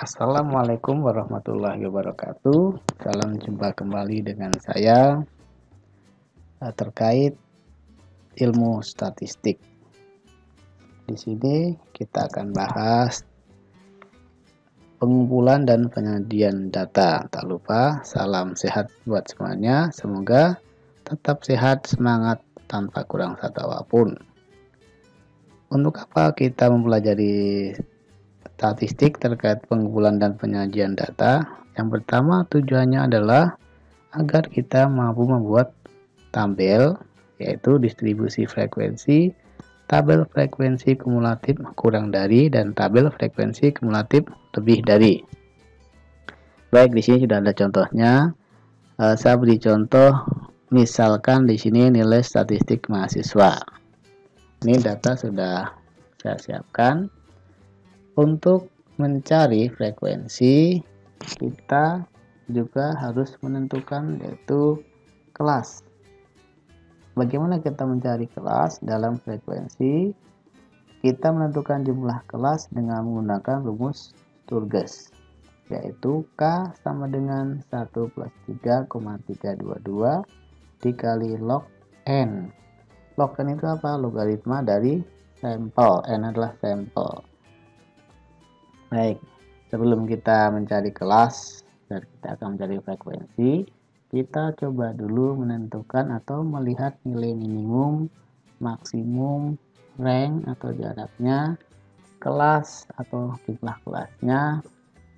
Assalamualaikum warahmatullahi wabarakatuh. Salam jumpa kembali dengan saya terkait ilmu statistik. Di sini kita akan bahas pengumpulan dan penyajian data. Tak lupa salam sehat buat semuanya. Semoga tetap sehat, semangat tanpa kurang satu apapun. Untuk apa kita mempelajari statistik terkait pengumpulan dan penyajian data? Yang pertama, tujuannya adalah agar kita mampu membuat tabel, yaitu distribusi frekuensi, tabel frekuensi kumulatif kurang dari, dan tabel frekuensi kumulatif lebih dari. Baik, di sini sudah ada contohnya. Saya beri contoh, misalkan di sini nilai statistik mahasiswa. Ini data sudah saya siapkan. Untuk mencari frekuensi, kita juga harus menentukan yaitu kelas. Bagaimana kita mencari kelas dalam frekuensi? Kita menentukan jumlah kelas dengan menggunakan rumus Sturges, yaitu K sama dengan 1 plus 3,322 dikali log N. Log N itu apa? Logaritma dari sampel. N adalah sampel. Baik, sebelum kita mencari kelas dan kita akan mencari frekuensi, kita coba dulu menentukan atau melihat nilai minimum, maksimum, rank atau jaraknya, kelas atau jumlah kelasnya,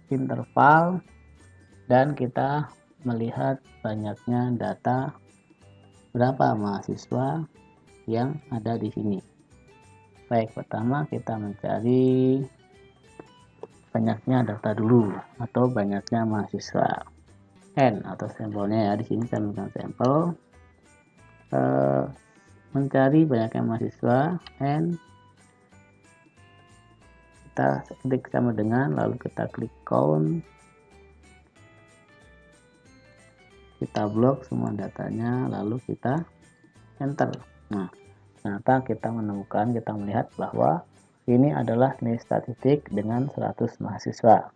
interval, dan kita melihat banyaknya data berapa mahasiswa yang ada di sini. Baik, pertama kita mencari banyaknya data dulu atau banyaknya mahasiswa. N atau sampelnya ya, di sini saya menggunakan sampel. Mencari banyaknya mahasiswa, N kita klik sama dengan, lalu kita klik count, kita blok semua datanya, lalu kita enter. Nah, ternyata kita menemukan, kita melihat bahwa ini adalah nilai statistik dengan 100 mahasiswa.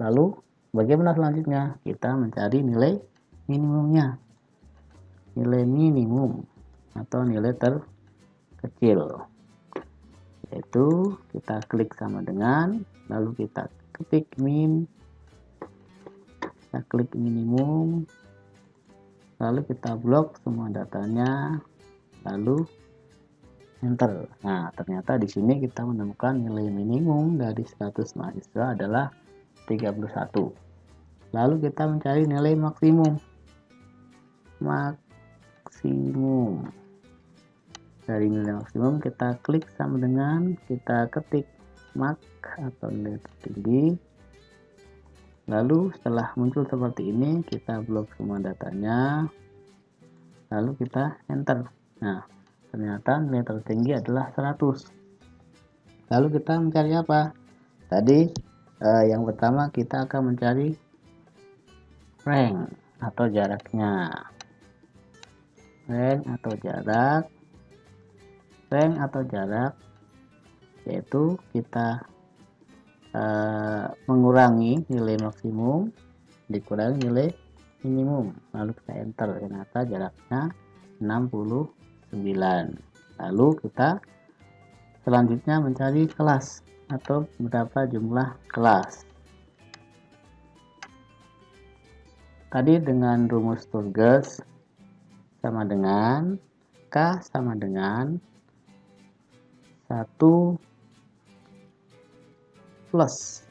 Lalu bagaimana selanjutnya? Kita mencari nilai minimumnya. Nilai minimum atau nilai terkecil. Yaitu kita klik sama dengan, lalu kita ketik min. Kita klik minimum. Lalu kita blok semua datanya. Lalu enter. Nah, ternyata di sini kita menemukan nilai minimum dari 100 mahasiswa adalah 31. Lalu kita mencari nilai maksimum. Dari nilai maksimum kita klik sama dengan, kita ketik mak atau nilai tertinggi. Lalu setelah muncul seperti ini, kita blok semua datanya. Lalu kita enter. Nah, ternyata nilai tertinggi adalah 100. Lalu kita mencari apa? Tadi yang pertama kita akan mencari rank atau jaraknya. Rank atau jarak yaitu kita mengurangi nilai maksimum dikurangi nilai minimum, lalu kita enter. Ternyata jaraknya 69. Lalu kita selanjutnya mencari kelas atau berapa jumlah kelas. Tadi dengan rumus Sturges sama dengan K sama dengan 1 plus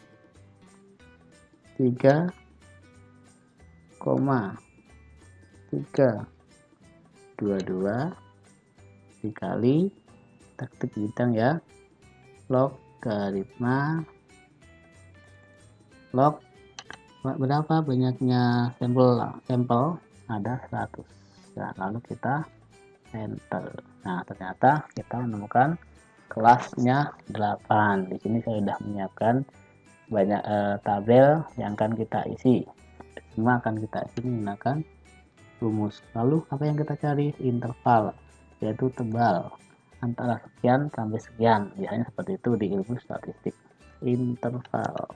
3,322 dikali, kita ketik bintang ya, logaritma log berapa banyaknya sampel ada 100. Nah, lalu kita enter. Nah, ternyata kita menemukan kelasnya 8. Di sini saya sudah menyiapkan banyak tabel yang akan kita isi. Semua akan kita isi menggunakan rumus. Lalu apa yang kita cari? Interval, yaitu tebal antara sekian sampai sekian. Biasanya seperti itu di ilmu statistik. Interval.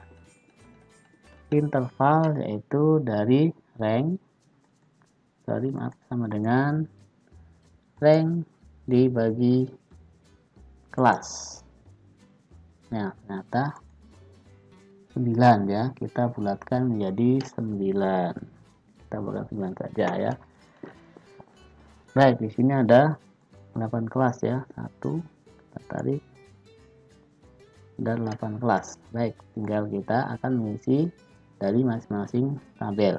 interval yaitu dari rank sama dengan rank dibagi kelas. Nah, ternyata 9 ya, kita bulatkan menjadi 9. Kita bulatkan 9 saja ya. Baik, di sini ada 8 kelas ya. 1, kita tarik, dan 8 kelas. Baik, tinggal kita akan mengisi dari masing-masing tabel.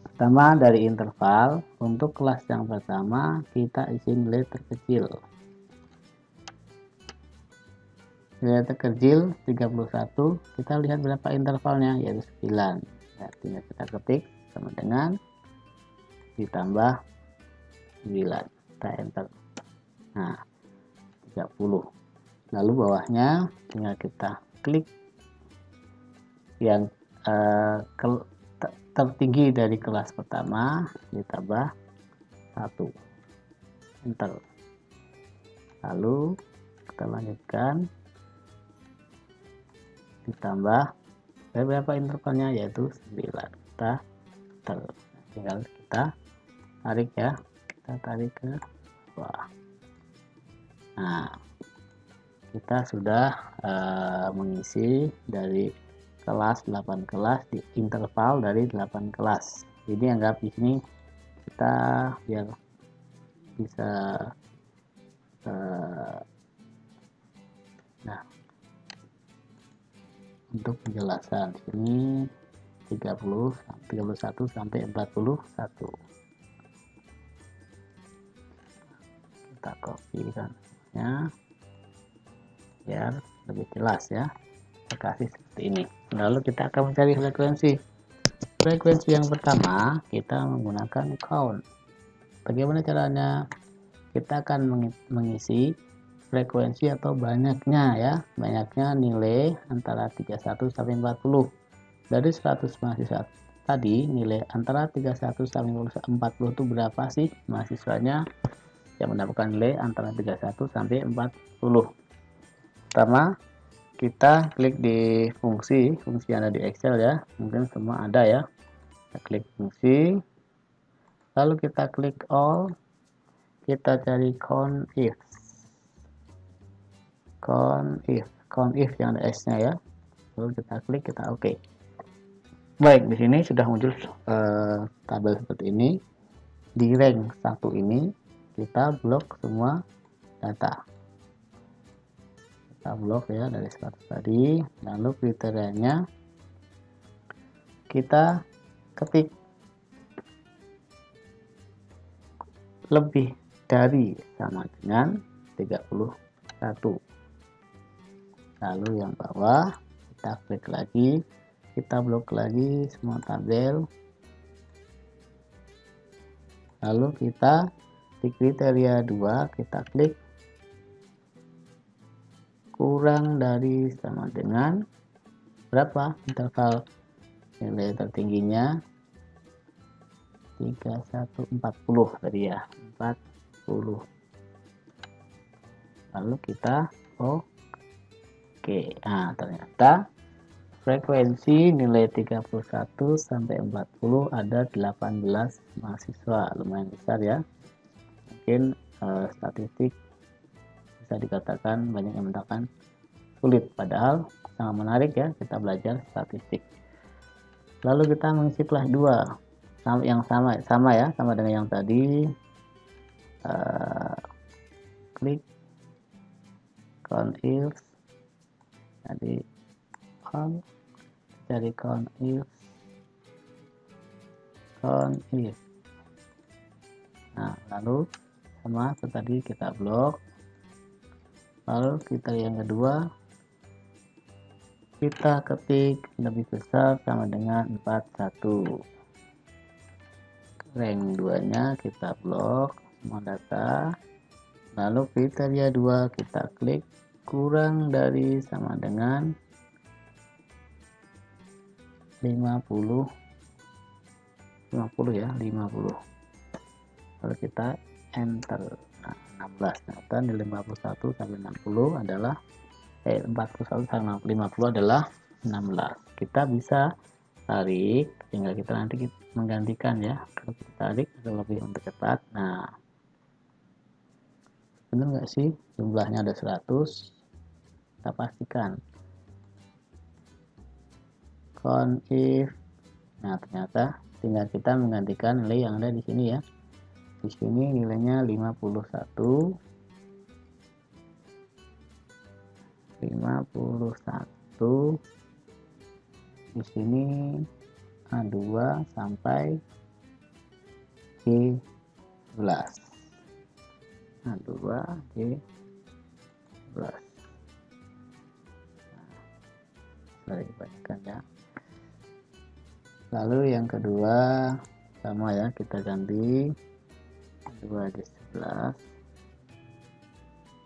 Pertama dari interval, untuk kelas yang pertama kita isi nilai terkecil. Nilai terkecil 31, kita lihat berapa intervalnya, yaitu 9. Ya, tinggal kita ketik sama dengan ditambah 9. Kita enter. Nah, 30. Lalu bawahnya tinggal kita klik yang tertinggi dari kelas pertama ditambah 1, enter. Lalu kita lanjutkan ditambah berapa intervalnya, yaitu 9. Kita tinggal kita tarik ya, kita tarik ke bawah. Nah, kita sudah mengisi dari kelas 8 kelas di interval dari 8 kelas. Jadi anggap di sini kita biar bisa nah, untuk penjelasan sini 31 sampai 41. Kita kopikan ya biar lebih jelas ya. Kita kasih seperti ini. Lalu kita akan mencari frekuensi. Frekuensi yang pertama kita menggunakan count. Bagaimana caranya? Kita akan mengisi frekuensi atau banyaknya ya. Banyaknya nilai antara 31 sampai 40. Dari 100 mahasiswa tadi nilai antara 31 sampai 40 itu berapa sih mahasiswanya yang mendapatkan nilai antara 31 sampai 40? Pertama, kita klik di fungsi yang ada di Excel ya, mungkin semua ada ya. Kita klik fungsi, lalu kita klik all, kita cari count if yang ada S-nya ya, lalu kita klik, kita oke. Baik, di sini sudah muncul tabel seperti ini. Di rank 1 ini kita blok semua data. Kita blok ya dari 100 tadi. Lalu kriterianya kita ketik lebih dari sama dengan 31. Lalu yang bawah kita klik lagi, kita blok lagi semua tabel. Lalu kita di kriteria 2 kita klik kurang dari sama dengan berapa interval nilai tertingginya 3140 tadi ya, 40. Lalu kita oke. Nah, ternyata frekuensi nilai 31 sampai 40 ada 18 mahasiswa, lumayan besar ya. Mungkin statistik bisa dikatakan banyak yang mengatakan sulit, padahal sangat menarik ya kita belajar statistik. Lalu kita mengisi kelas 2 yang sama ya, sama dengan yang tadi. Klik count if, jadi cari count if. Nah, lalu sama seperti kita blok. Lalu kita yang kedua kita ketik lebih besar sama dengan 41. Rank 2 nya kita blok semua data. Lalu kriteria 2 kita klik kurang dari sama dengan 50 ya, 50. Lalu kita enter. Nah, 16. Ternyata nilai 51 sampai 60 adalah 41 sampai 50 adalah 16. Kita bisa tarik, tinggal kita nanti menggantikan ya. Kalau kita tarik atau lebih mempercepat. Nah, benar nggak sih jumlahnya ada 100? Kita pastikan count if. Nah, ternyata tinggal kita menggantikan nilai yang ada di sini ya. Di sini nilainya 51, 51. Di sini A2 sampai J11. A2 J11. Nah, dibacakan ya. Lalu yang kedua sama ya, kita ganti 2 J11,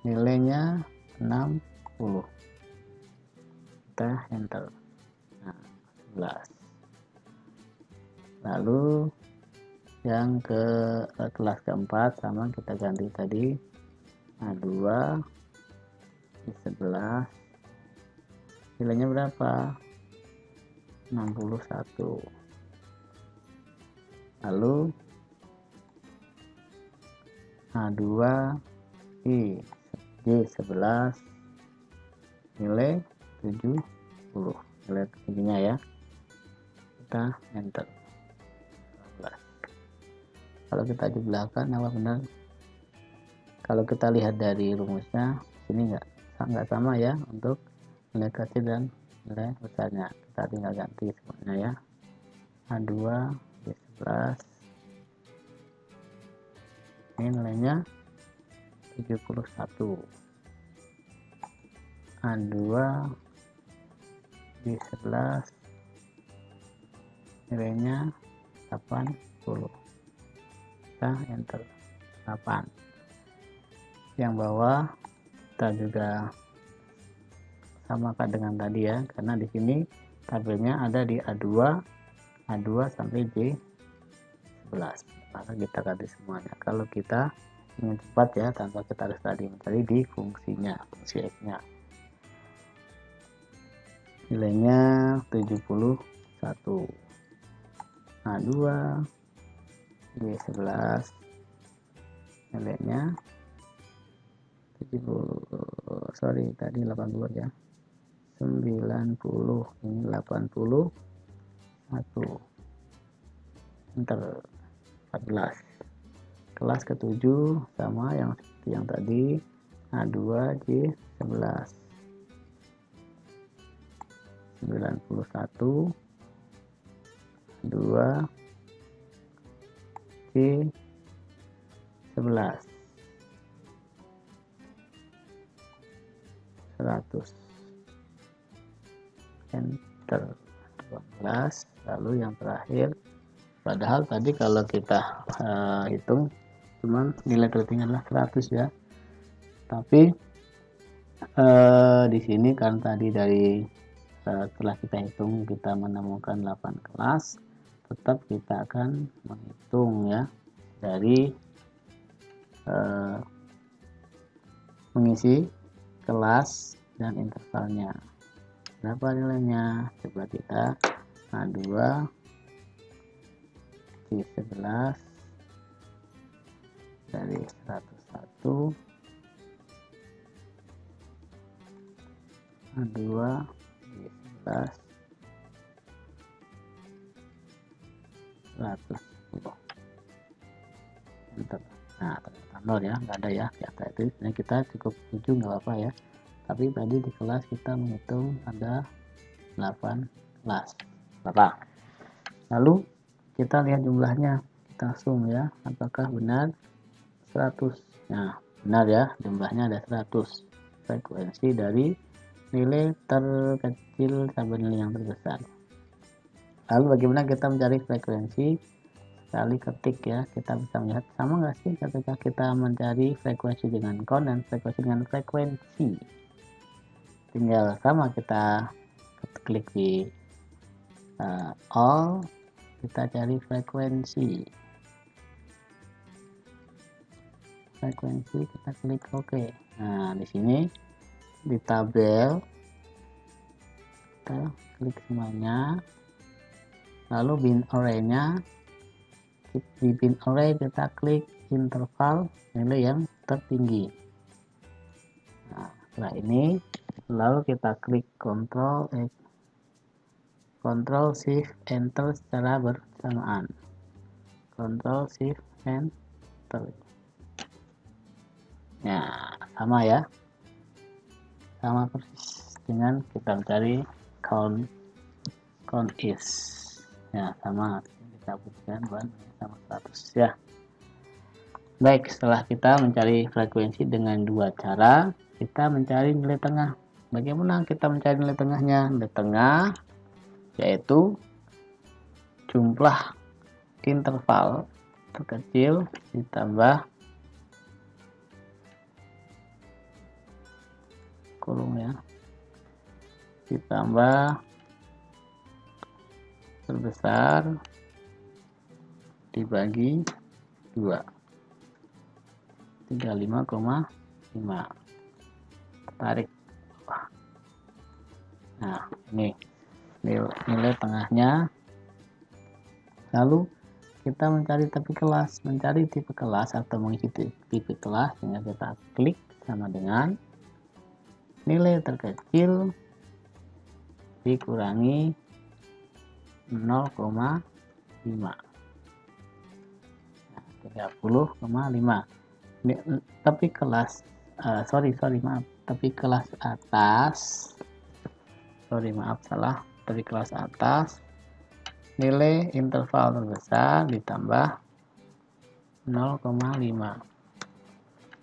nilainya 60. Kita enter. Nah, 11. Lalu yang ke kelas keempat sama, kita ganti tadi A2 J11, nilainya berapa? 61. Lalu A2 I J11, nilai 70. Nilai tingginya ya. Kita enter. 12. Kalau kita jumlahkan apa benar? Kalau kita lihat dari rumusnya, sini nggak sama ya untuk nilai kecil dan nilai besarnya. Kita tinggal ganti semuanya ya. A2 J11, ini nilainya 71. A2 J11, nilainya 80. Kita enter 8. Yang bawah kita juga samakan dengan tadi ya, karena di sini tabelnya ada di A2 sampai J11, maka kita ganti semuanya. Kalau kita ingin cepat ya, tanpa kita harus tadi mencari di fungsinya, fungsi X-nya. Nilainya 71. A2 J11, nilainya 70, sorry tadi 80 ya, 90, ini 81. Enter. 14. Kelas ke-7 sama yang seperti yang tadi, A2 J11, 91, 2 J11, 100. Enter. 12. Lalu yang terakhir, padahal tadi kalau kita hitung cuman nilai tertinggi adalah 100 ya, tapi di sini kan tadi dari setelah kita hitung kita menemukan 8 kelas, tetap kita akan menghitung ya dari mengisi kelas dan intervalnya. Berapa nilainya? Coba kita A2 J11 dari 101, A2 J11 110. Enter. Nah, ternyata 0 ya, nggak ada ya di angka itu. Nah, kita cukup 7 nggak apa-apa ya. Tapi tadi di kelas kita menghitung ada 8 kelas. Berapa? Lalu kita lihat jumlahnya, kita sum ya, apakah benar 100. Nah, benar ya, jumlahnya ada 100. Frekuensi dari nilai terkecil sampai nilai yang terbesar. Lalu bagaimana kita mencari frekuensi? Sekali ketik ya, kita bisa melihat sama nggak sih ketika kita mencari frekuensi dengan count dan frekuensi dengan frekuensi. Tinggal sama, kita klik di all, kita cari frekuensi, kita klik OK. Nah, di sini di tabel kita klik semuanya. Lalu bin array-nya, di bin array kita klik interval nilai yang tertinggi. Nah, setelah ini lalu kita klik Ctrl Shift Enter secara bersamaan. Ctrl Shift Enter. Ya, sama ya. Sama persis dengan kita mencari count is. Ya, sama. Kita buktikan sama 100 ya. Baik, setelah kita mencari frekuensi dengan dua cara, kita mencari nilai tengah. Bagaimana kita mencari nilai tengahnya? Nilai tengah yaitu jumlah interval terkecil ditambah kurung ya, ditambah terbesar dibagi 2, 35,5. Tarik. Nah, ini nilai tengahnya. Lalu kita mencari tipe kelas atau mengisi tipe kelas dengan kita klik sama dengan nilai terkecil dikurangi 0,5. Nah, 30,5. Tapi kelas tapi kelas atas, tapi kelas atas nilai interval terbesar ditambah 0,5.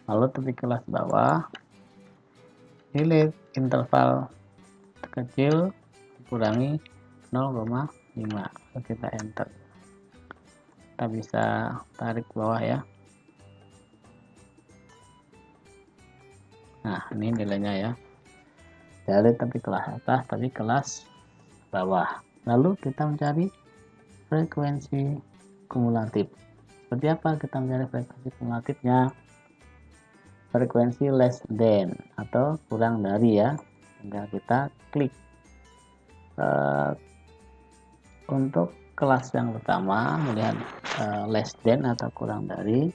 Lalu tapi kelas bawah nilai interval terkecil dikurangi 0,5. Lalu kita enter. Kita bisa tarik ke bawah ya. Nah, ini nilainya ya. Dari tapi kelas atas, tapi kelas bawah. Lalu kita mencari frekuensi kumulatif. Seperti apa kita mencari frekuensi kumulatifnya? Frekuensi less than atau kurang dari ya. Tinggal kita klik. Untuk kelas yang pertama melihat less than atau kurang dari,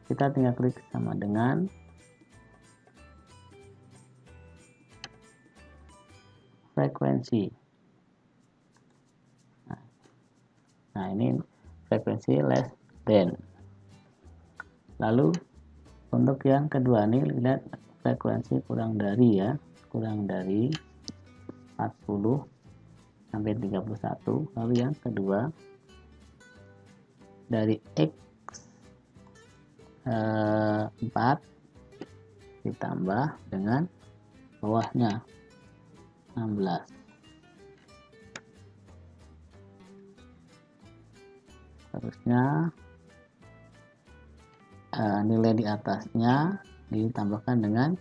kita tinggal klik sama dengan frekuensi. Nah, ini frekuensi less than. Lalu untuk yang kedua nih, lihat frekuensi kurang dari ya, kurang dari 40 sampai 31. Lalu yang kedua dari X 4 ditambah dengan bawahnya 16. Terusnya nilai di atasnya ditambahkan dengan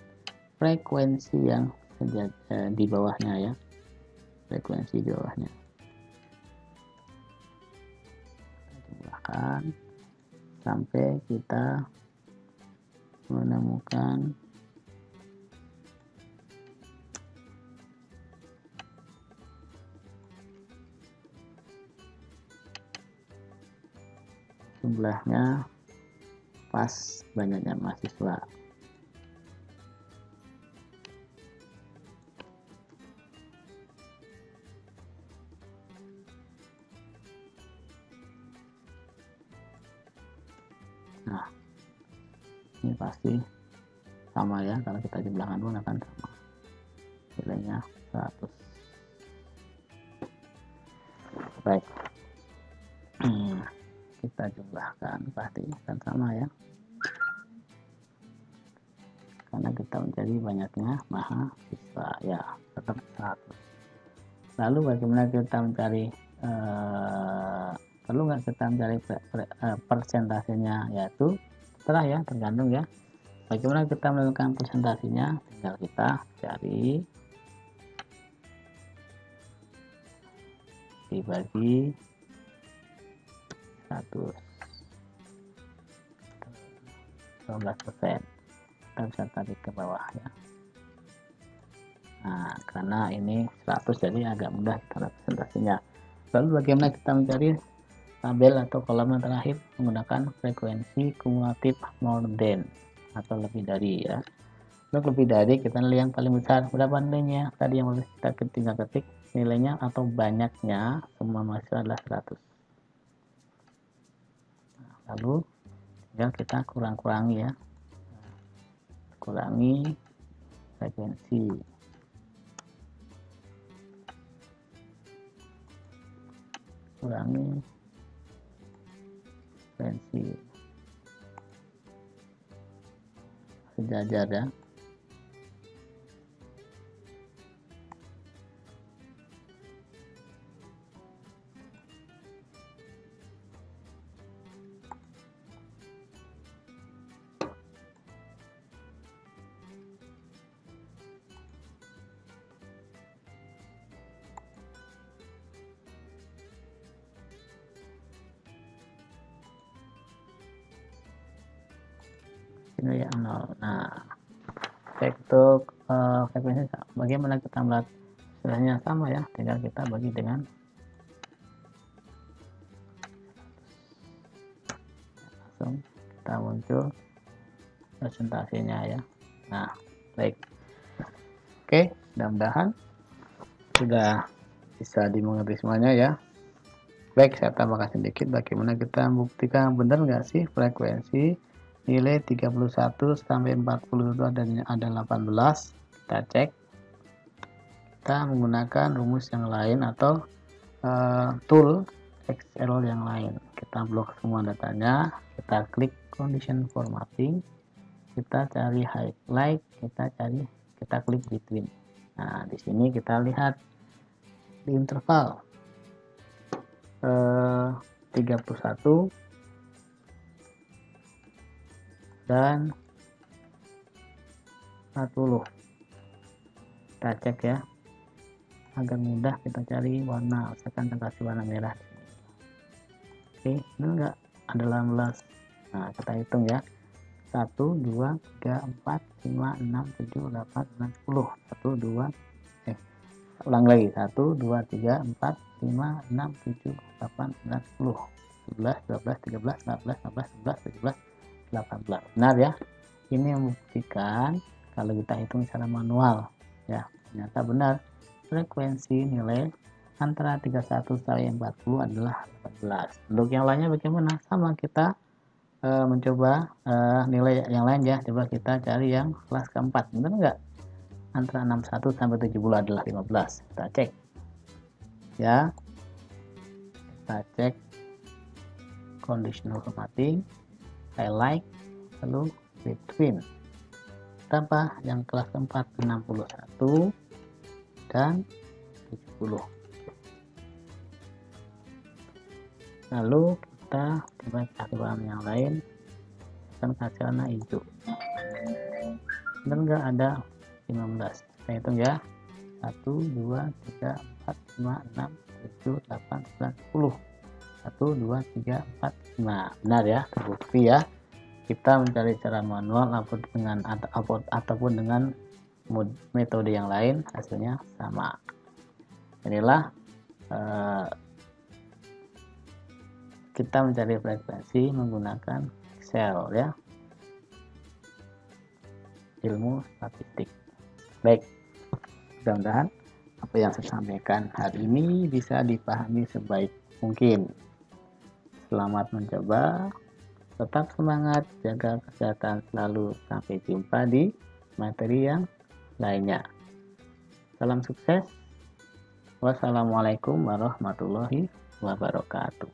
frekuensi yang di bawahnya ya, frekuensi di bawahnya. Kita jumlahkan sampai kita menemukan jumlahnya pas banyaknya mahasiswa. Nah, ini pasti sama ya, kalau kita jumlahkan pun akan sama, nilainya 100. Baik, kita jumlahkan pasti akan sama ya, karena kita mencari banyaknya mahasiswa ya, tetap 100. Lalu bagaimana kita mencari perlu nggak kita mencari persentasenya, yaitu setelah ya, tergantung ya bagaimana kita menentukan persentasenya. Tinggal kita cari dibagi 12%, kita bisa tarik ke bawah ya. Nah, karena ini 100 jadi agak mudah kita representasinya. Lalu bagaimana kita mencari tabel atau kolom yang terakhir? Menggunakan frekuensi kumulatif more than atau lebih dari ya. Untuk lebih dari kita nilai yang paling besar berapa nilainya? Tadi yang kita tinggal ketik nilainya atau banyaknya semua mahasiswa adalah 100. Nah, lalu tinggal kita kurangi ya. Kurangi frekuensi. Kurangi frekuensi. Sejajar ya. Ini ya 0. Nah, untuk frekuensi bagaimana kita melihat hasilnya sama ya, tinggal kita bagi dengan langsung kita muncul presentasinya ya. Nah, baik. Oke, mudah-mudahan sudah bisa dimengerti semuanya ya. Baik, saya tambahkan sedikit bagaimana kita membuktikan benar nggak sih frekuensi nilai 31 sampai 40 itu ada 18. Kita cek. Kita menggunakan rumus yang lain atau tool Excel yang lain. Kita blok semua datanya, kita klik condition formatting, kita cari highlight, kita klik between. Nah, di sini kita lihat di interval 31 dan 40. Kita cek ya, agar mudah kita cari warna. Misalkan kita kasih warna merah. Oke, ini enggak ada 18. Nah, kita hitung ya. 1 2 3 4 5 6 7 8 9 10. 1 2 ulang lagi. 1 2 3 4 5 6 7 8 9 10 11 12 13 14 15 16 17 18. Benar ya. Ini membuktikan kalau kita hitung secara manual ya, ternyata benar. Frekuensi nilai antara 31 sampai 40 adalah 18. Untuk yang lainnya bagaimana? Sama, kita mencoba nilai yang lain ya. Coba kita cari yang kelas keempat. Benar nggak? Antara 61 sampai 70 adalah 15. Kita cek ya. Kita cek conditional formatting, highlight, lalu between. Tambah yang kelas keempat 61 dan 70. Lalu kita coba kasih warna yang lain, akan kasih warna hijau. Dan enggak ada 15. Kita hitung ya. 1 2 3 4 5 6 7 8 9 10. 1 2 3 4 5. Benar ya, terbukti ya. Kita mencari secara manual ataupun dengan metode yang lain, hasilnya sama. Inilah kita mencari frekuensi menggunakan Excel ya, ilmu statistik. Baik, mudah-mudahan apa yang saya sampaikan hari ini bisa dipahami sebaik mungkin. Selamat mencoba, tetap semangat, jaga kesehatan selalu. Sampai jumpa di materi yang lainnya. Salam sukses. Wassalamualaikum warahmatullahi wabarakatuh.